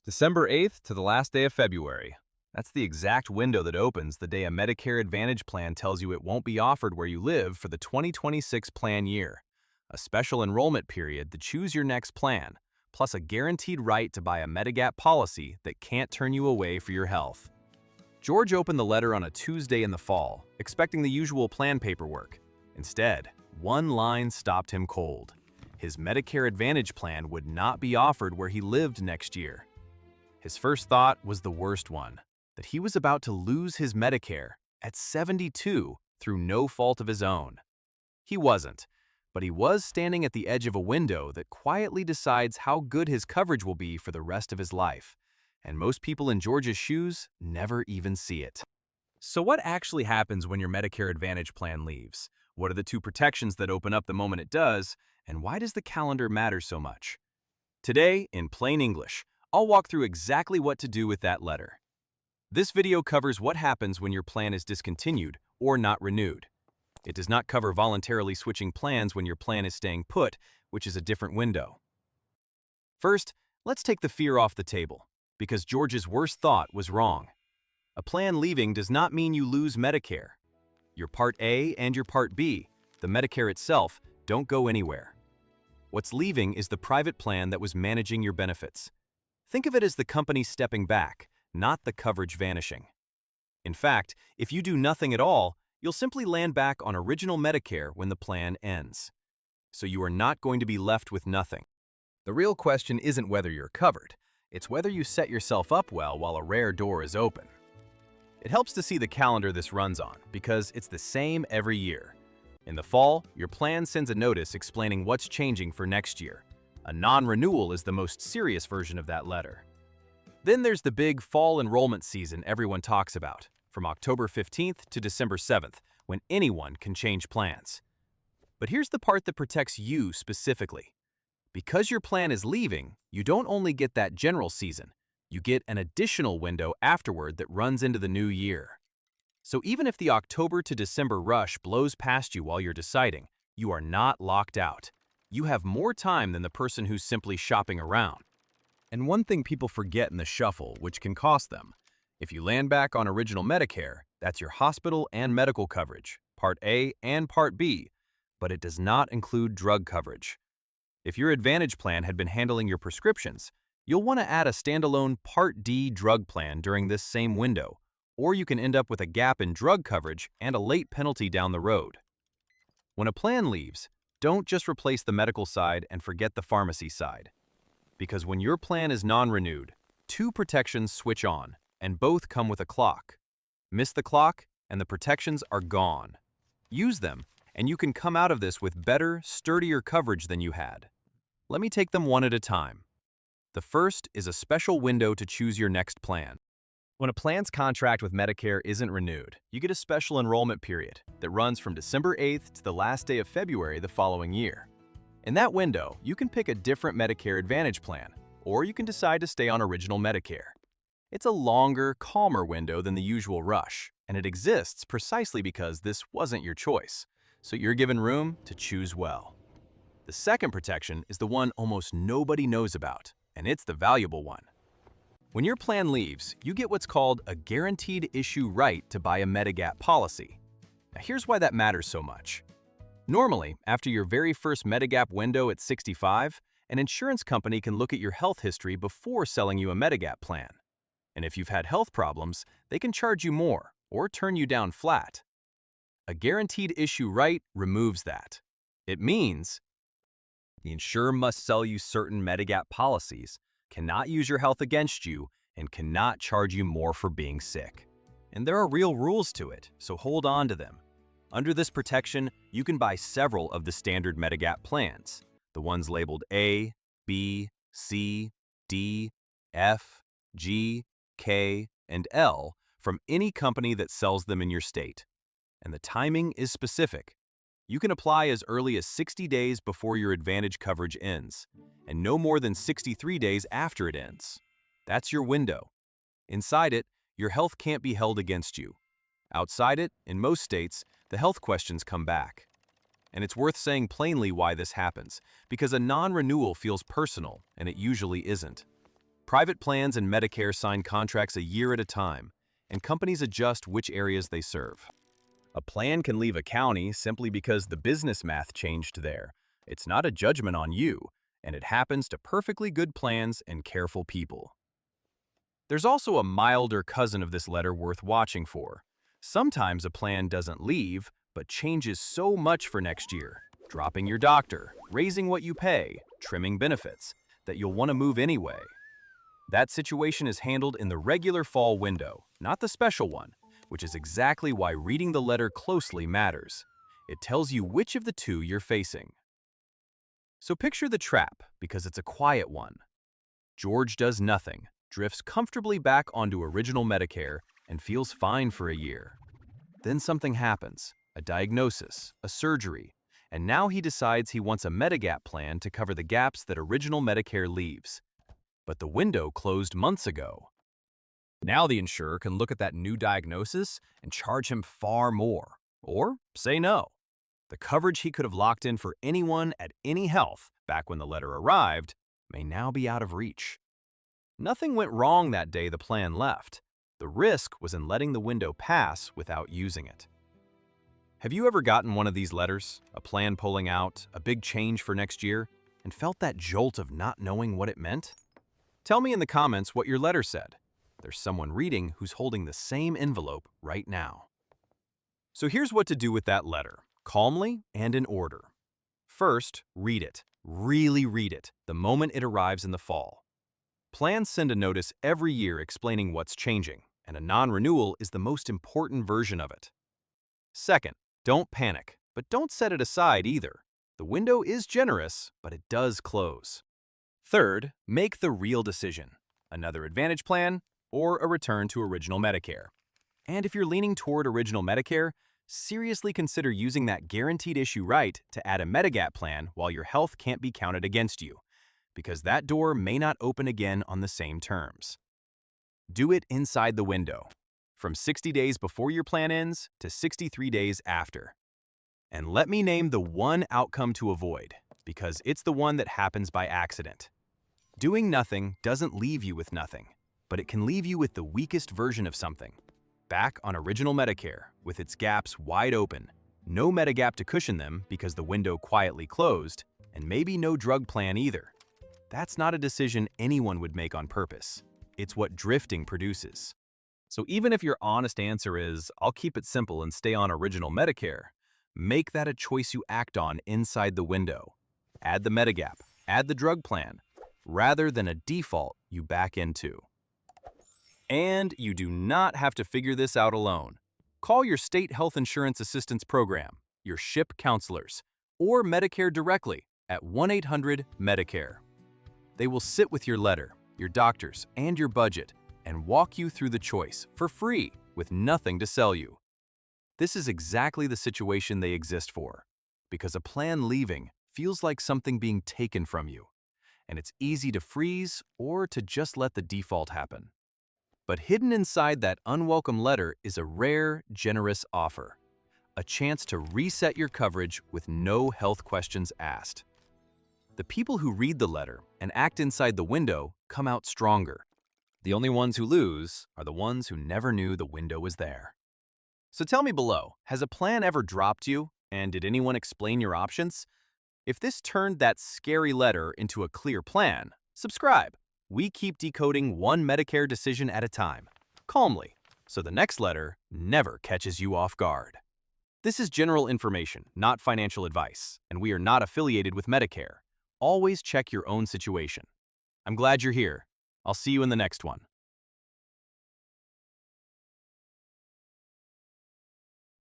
December 8th to the last day of February. That's the exact window that opens the day a Medicare Advantage plan tells you it won't be offered where you live for the 2026 plan year. A special enrollment period to choose your next plan, plus a guaranteed right to buy a Medigap policy that can't turn you away for your health. George opened the letter on a Tuesday in the fall, expecting the usual plan paperwork. Instead, one line stopped him cold. His Medicare Advantage plan would not be offered where he lived next year. His first thought was the worst one, that he was about to lose his Medicare at 72 through no fault of his own. He wasn't, but he was standing at the edge of a window that quietly decides how good his coverage will be for the rest of his life, and most people in George's shoes never even see it. So what actually happens when your Medicare Advantage plan leaves? What are the two protections that open up the moment it does, and why does the calendar matter so much? Today, in plain English, I'll walk through exactly what to do with that letter. This video covers what happens when your plan is discontinued or not renewed. It does not cover voluntarily switching plans when your plan is staying put, which is a different window. First, let's take the fear off the table, because George's worst thought was wrong. A plan leaving does not mean you lose Medicare. Your Part A and your Part B, the Medicare itself, don't go anywhere. What's leaving is the private plan that was managing your benefits. Think of it as the company stepping back, not the coverage vanishing. In fact, if you do nothing at all, you'll simply land back on original Medicare when the plan ends. So you are not going to be left with nothing. The real question isn't whether you're covered, it's whether you set yourself up well while a rare door is open. It helps to see the calendar this runs on, because it's the same every year. In the fall, your plan sends a notice explaining what's changing for next year. A non-renewal is the most serious version of that letter. Then there's the big fall enrollment season everyone talks about, from October 15th to December 7th, when anyone can change plans. But here's the part that protects you specifically. Because your plan is leaving, you don't only get that general season, you get an additional window afterward that runs into the new year. So even if the October to December rush blows past you while you're deciding, you are not locked out. You have more time than the person who's simply shopping around. And one thing people forget in the shuffle, which can cost them, if you land back on original Medicare, that's your hospital and medical coverage, Part A and Part B, but it does not include drug coverage. If your Advantage plan had been handling your prescriptions, you'll want to add a standalone Part D drug plan during this same window, or you can end up with a gap in drug coverage and a late penalty down the road. When a plan leaves, don't just replace the medical side and forget the pharmacy side. Because when your plan is non-renewed, two protections switch on, and both come with a clock. Miss the clock, and the protections are gone. Use them, and you can come out of this with better, sturdier coverage than you had. Let me take them one at a time. The first is a special window to choose your next plan. When a plan's contract with Medicare isn't renewed, you get a special enrollment period that runs from December 8th to the last day of February the following year. In that window, you can pick a different Medicare Advantage plan, or you can decide to stay on original Medicare. It's a longer, calmer window than the usual rush, and it exists precisely because this wasn't your choice, so you're given room to choose well. The second protection is the one almost nobody knows about, and it's the valuable one. When your plan leaves, you get what's called a guaranteed issue right to buy a Medigap policy. Now here's why that matters so much. Normally, after your very first Medigap window at 65, an insurance company can look at your health history before selling you a Medigap plan. And if you've had health problems, they can charge you more or turn you down flat. A guaranteed issue right removes that. It means the insurer must sell you certain Medigap policies, cannot use your health against you, and cannot charge you more for being sick. And there are real rules to it, so hold on to them. Under this protection, you can buy several of the standard Medigap plans, the ones labeled A, B, C, D, F, G, K, and L from any company that sells them in your state. And the timing is specific. You can apply as early as 60 days before your Advantage coverage ends, and no more than 63 days after it ends. That's your window. Inside it, your health can't be held against you. Outside it, in most states, the health questions come back. And it's worth saying plainly why this happens, because a non-renewal feels personal, and it usually isn't. Private plans and Medicare sign contracts a year at a time, and companies adjust which areas they serve. A plan can leave a county simply because the business math changed there. It's not a judgment on you, and it happens to perfectly good plans and careful people. There's also a milder cousin of this letter worth watching for. Sometimes a plan doesn't leave, but changes so much for next year, dropping your doctor, raising what you pay, trimming benefits, that you'll want to move anyway. That situation is handled in the regular fall window, not the special one, which is exactly why reading the letter closely matters. It tells you which of the two you're facing. So picture the trap, because it's a quiet one. George does nothing, drifts comfortably back onto original Medicare, and feels fine for a year. Then something happens, a diagnosis, a surgery, and now he decides he wants a Medigap plan to cover the gaps that original Medicare leaves. But the window closed months ago. Now the insurer can look at that new diagnosis and charge him far more, or say no. The coverage he could have locked in for anyone at any health back when the letter arrived may now be out of reach. Nothing went wrong that day the plan left. The risk was in letting the window pass without using it. Have you ever gotten one of these letters, a plan pulling out, a big change for next year, and felt that jolt of not knowing what it meant? Tell me in the comments what your letter said. There's someone reading who's holding the same envelope right now. So here's what to do with that letter, calmly and in order. First, read it. Really read it the moment it arrives in the fall. Plans send a notice every year explaining what's changing, and a non-renewal is the most important version of it. Second, don't panic, but don't set it aside either. The window is generous, but it does close. Third, make the real decision. Another Advantage plan or a return to original Medicare. And if you're leaning toward original Medicare, seriously consider using that guaranteed issue right to add a Medigap plan while your health can't be counted against you, because that door may not open again on the same terms. Do it inside the window, from 60 days before your plan ends to 63 days after. And let me name the one outcome to avoid, because it's the one that happens by accident. Doing nothing doesn't leave you with nothing, but it can leave you with the weakest version of something. Back on original Medicare, with its gaps wide open, no Medigap to cushion them because the window quietly closed, and maybe no drug plan either. That's not a decision anyone would make on purpose. It's what drifting produces. So even if your honest answer is, I'll keep it simple and stay on original Medicare, make that a choice you act on inside the window. Add the Medigap, add the drug plan, rather than a default you back into. And you do not have to figure this out alone. Call your state health insurance assistance program, your SHIP counselors, or Medicare directly at 1-800-MEDICARE. They will sit with your letter, your doctors, and your budget, and walk you through the choice for free with nothing to sell you. This is exactly the situation they exist for, because a plan leaving feels like something being taken from you, and it's easy to freeze or to just let the default happen. But hidden inside that unwelcome letter is a rare, generous offer, a chance to reset your coverage with no health questions asked. The people who read the letter and act inside the window come out stronger. The only ones who lose are the ones who never knew the window was there. So tell me below, has a plan ever dropped you, and did anyone explain your options? If this turned that scary letter into a clear plan, subscribe. We keep decoding one Medicare decision at a time, calmly, so the next letter never catches you off guard. This is general information, not financial advice, and we are not affiliated with Medicare. Always check your own situation. I'm glad you're here. I'll see you in the next one.